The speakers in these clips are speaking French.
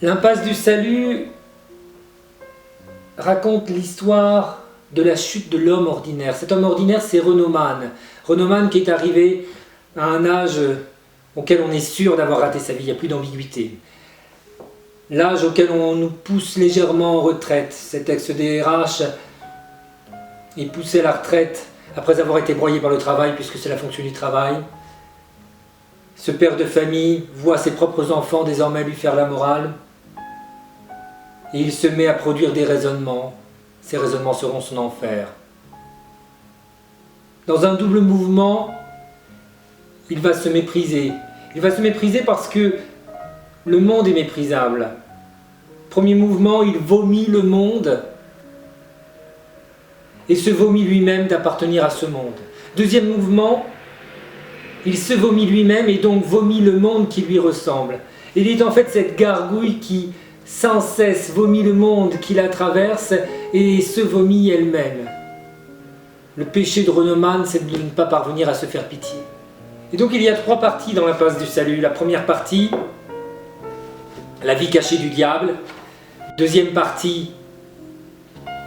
L'impasse du salut raconte l'histoire de la chute de l'homme ordinaire. Cet homme ordinaire, c'est Renaud Mann. Renaud Mann qui est arrivé à un âge auquel on est sûr d'avoir raté sa vie, il n'y a plus d'ambiguïté. L'âge auquel on nous pousse légèrement en retraite. Cet ex-DRH est poussé à la retraite après avoir été broyé par le travail, puisque c'est la fonction du travail. Ce père de famille voit ses propres enfants désormais lui faire la morale. Et il se met à produire des raisonnements. Ces raisonnements seront son enfer. Dans un double mouvement, il va se mépriser. Il va se mépriser parce que le monde est méprisable. Premier mouvement, il vomit le monde et se vomit lui-même d'appartenir à ce monde. Deuxième mouvement, il se vomit lui-même et donc vomit le monde qui lui ressemble. Il est en fait cette gargouille qui sans cesse vomit le monde qui la traverse et se vomit elle-même. Le péché de Renaud Mann, c'est de ne pas parvenir à se faire pitié. Et donc il y a trois parties dans l'impasse du salut. La première partie, la vie cachée du diable. Deuxième partie,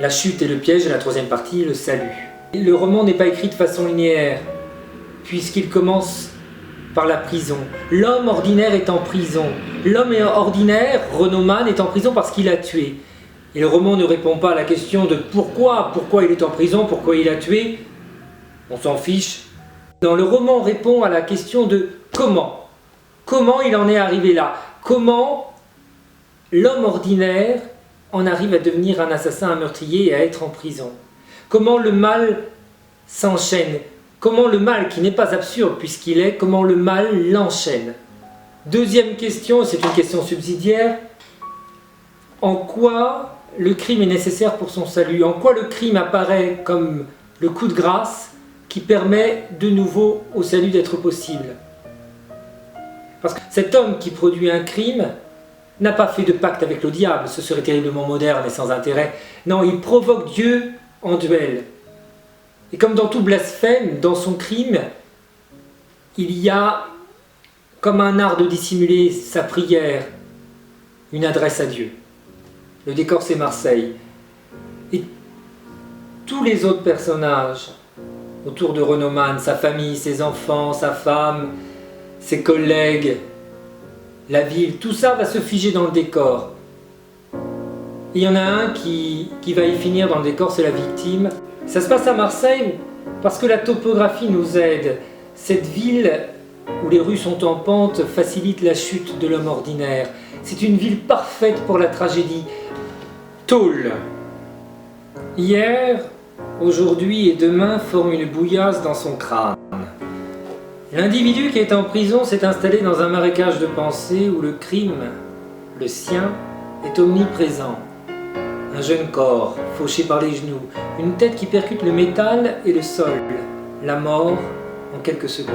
la chute et le piège. Et la troisième partie, le salut. Et le roman n'est pas écrit de façon linéaire, puisqu'il commence par la prison. L'homme ordinaire est en prison. L'homme ordinaire, Renaud Mann, est en prison parce qu'il a tué. Et le roman ne répond pas à la question de pourquoi il est en prison, pourquoi il a tué. On s'en fiche. Dans le roman, on répond à la question de comment. Comment il en est arrivé là. Comment l'homme ordinaire en arrive à devenir un assassin, un meurtrier et à être en prison. Comment le mal s'enchaîne. Comment le mal, qui n'est pas absurde puisqu'il est, comment le mal l'enchaîne. Deuxième question, c'est une question subsidiaire. En quoi le crime est nécessaire pour son salut? En quoi le crime apparaît comme le coup de grâce qui permet de nouveau au salut d'être possible? Parce que cet homme qui produit un crime n'a pas fait de pacte avec le diable, ce serait terriblement moderne et sans intérêt. Non, il provoque Dieu en duel. Et comme dans tout blasphème, dans son crime, il y a, comme un art de dissimuler sa prière, une adresse à Dieu. Le décor, c'est Marseille. Et tous les autres personnages autour de Renaud Mann, sa famille, ses enfants, sa femme, ses collègues, la ville, tout ça va se figer dans le décor. Et il y en a un qui va y finir dans le décor, c'est la victime. Ça se passe à Marseille parce que la topographie nous aide. Cette ville où les rues sont en pente facilite la chute de l'homme ordinaire. C'est une ville parfaite pour la tragédie. Tôle. Hier, aujourd'hui et demain forment une bouillasse dans son crâne. L'individu qui est en prison s'est installé dans un marécage de pensée où le crime, le sien, est omniprésent. Un jeune corps, fauché par les genoux, une tête qui percute le métal et le sol, la mort en quelques secondes.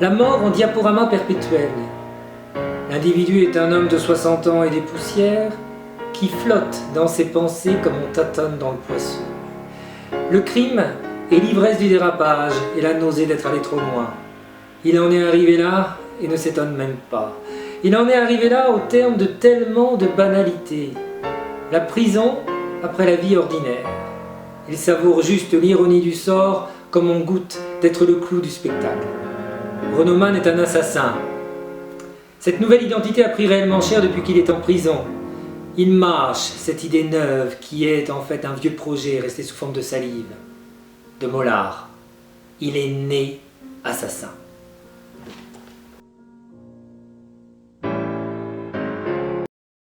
La mort en diaporama perpétuel. L'individu est un homme de 60 ans et des poussières qui flotte dans ses pensées comme on tâtonne dans le poisson. Le crime est l'ivresse du dérapage et la nausée d'être allé trop loin. Il en est arrivé là et ne s'étonne même pas. Il en est arrivé là au terme de tellement de banalités. La prison après la vie ordinaire. Il savoure juste l'ironie du sort comme on goûte d'être le clou du spectacle. Renaud Mann est un assassin. Cette nouvelle identité a pris réellement cher depuis qu'il est en prison. Il mâche cette idée neuve qui est en fait un vieux projet resté sous forme de salive, de molar. Il est né assassin.